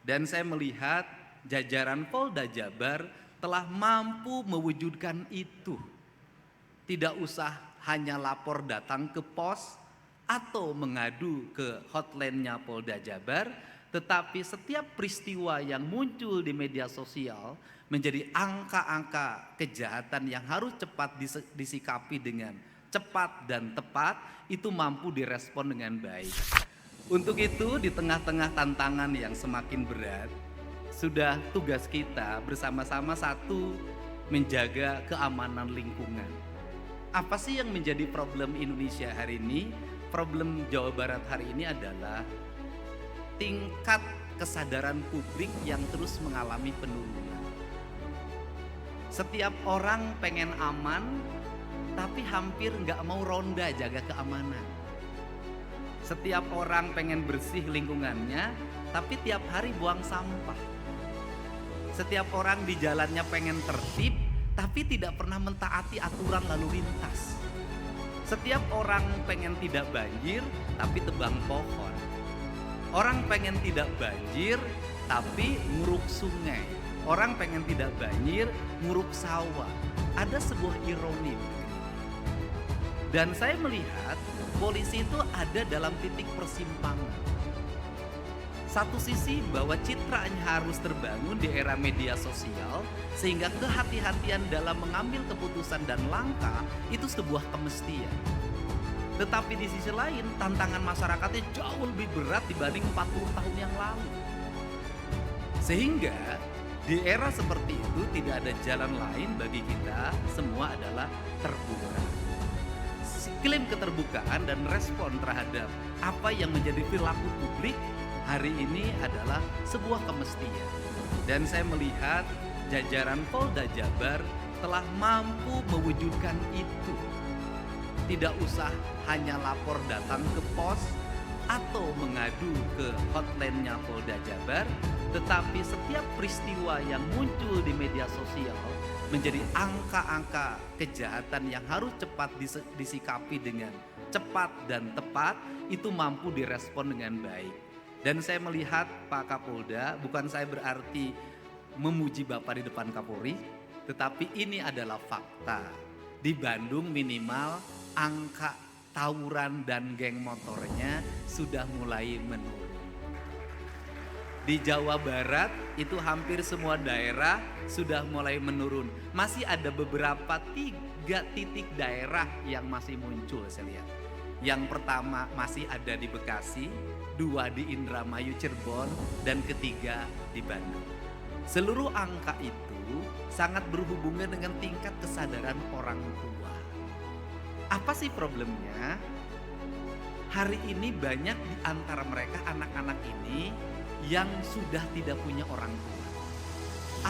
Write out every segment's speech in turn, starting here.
Dan saya melihat jajaran Polda Jabar telah mampu mewujudkan itu. Tidak usah hanya lapor datang ke pos atau mengadu ke hotline-nya Polda Jabar, tetapi setiap peristiwa yang muncul di media sosial menjadi angka-angka kejahatan yang harus cepat disikapi dengan cepat dan tepat, itu mampu direspon dengan baik. Untuk itu, di tengah-tengah tantangan yang semakin berat, sudah tugas kita bersama-sama satu, menjaga keamanan lingkungan. Apa sih yang menjadi problem Indonesia hari ini? Problem Jawa Barat hari ini adalah tingkat kesadaran publik yang terus mengalami penurunan. Setiap orang pengen aman, tapi hampir nggak mau ronda jaga keamanan. Setiap orang pengen bersih lingkungannya, tapi tiap hari buang sampah. Setiap orang di jalannya pengen tertib, tapi tidak pernah mentaati aturan lalu lintas. Setiap orang pengen tidak banjir, tapi tebang pohon. Orang pengen tidak banjir, tapi nguruk sungai. Orang pengen tidak banjir, nguruk sawah. Ada sebuah ironi. Dan saya melihat polisi itu ada dalam titik persimpangan. Satu sisi bahwa citranya harus terbangun di era media sosial, sehingga kehati-hatian dalam mengambil keputusan dan langkah itu sebuah kemestian. Tetapi di sisi lain tantangan masyarakatnya jauh lebih berat dibanding 40 tahun yang lalu. Sehingga di era seperti itu tidak ada jalan lain bagi kita semua adalah terbuka. Klaim keterbukaan dan respon terhadap apa yang menjadi perilaku publik hari ini adalah sebuah kemestian. Dan saya melihat jajaran Polda Jabar telah mampu mewujudkan itu. Tidak usah hanya lapor datang ke pos atau mengadu ke hotline-nya Polda Jabar, tetapi setiap peristiwa yang muncul di media sosial menjadi angka-angka kejahatan yang harus cepat disikapi dengan cepat dan tepat, itu mampu direspon dengan baik. Dan saya melihat Pak Kapolda, bukan saya berarti memuji Bapak di depan Kapolri, tetapi ini adalah fakta. Di Bandung minimal angka tawuran dan geng motornya sudah mulai menurun. Di Jawa Barat itu hampir semua daerah sudah mulai menurun. Masih ada beberapa 3 titik daerah yang masih muncul saya lihat. Yang pertama masih ada di Bekasi, 2 di Indramayu Cirebon, dan ketiga di Bandung. Seluruh angka itu sangat berhubungan dengan tingkat kesadaran orang tua. Apa sih problemnya? Hari ini banyak di antara mereka anak-anak ini yang sudah tidak punya orang tua,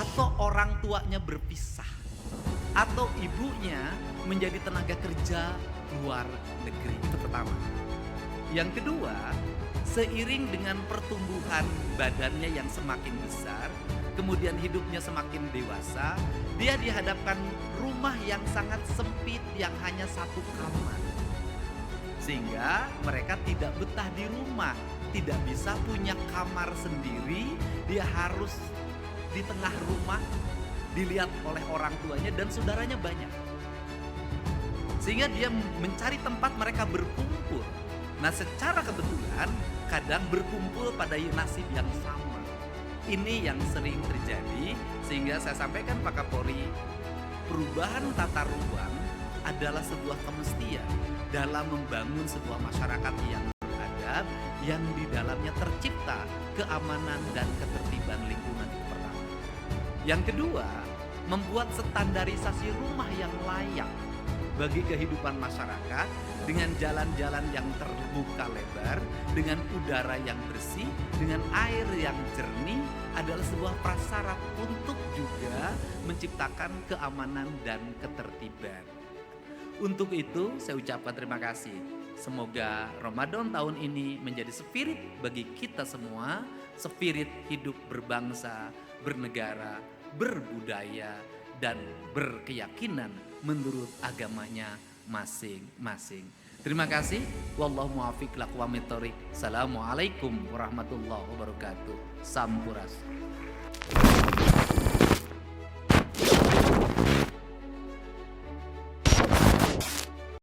atau orang tuanya berpisah, atau ibunya menjadi tenaga kerja luar negeri. Itu pertama. Yang kedua, seiring dengan pertumbuhan badannya yang semakin besar, kemudian hidupnya semakin dewasa, dia dihadapkan rumah yang sangat sempit yang hanya 1 kamar. Sehingga mereka tidak betah di rumah, tidak bisa punya kamar sendiri, dia harus di tengah rumah dilihat oleh orang tuanya dan saudaranya banyak. Sehingga dia mencari tempat mereka berkumpul. Nah, secara kebetulan kadang berkumpul pada nasib yang sama. Ini yang sering terjadi, sehingga saya sampaikan Pak Kapolri, perubahan tata ruang adalah sebuah kemestian dalam membangun sebuah masyarakat yang beradab, yang di dalamnya tercipta keamanan dan ketertiban lingkungan. Pertama. Yang kedua, membuat standarisasi rumah yang layak bagi kehidupan masyarakat dengan jalan-jalan yang terbuka lebar, dengan udara yang bersih, dengan air yang jernih adalah sebuah prasyarat untuk juga menciptakan keamanan dan ketertiban. Untuk itu saya ucapkan terima kasih. Semoga Ramadan tahun ini menjadi spirit bagi kita semua, spirit hidup berbangsa, bernegara, berbudaya, dan berkeyakinan menurut agamanya masing-masing. Terima kasih. Wallahu muwaffiq lakum wa Assalamualaikum warahmatullahi wabarakatuh. Sampurasun.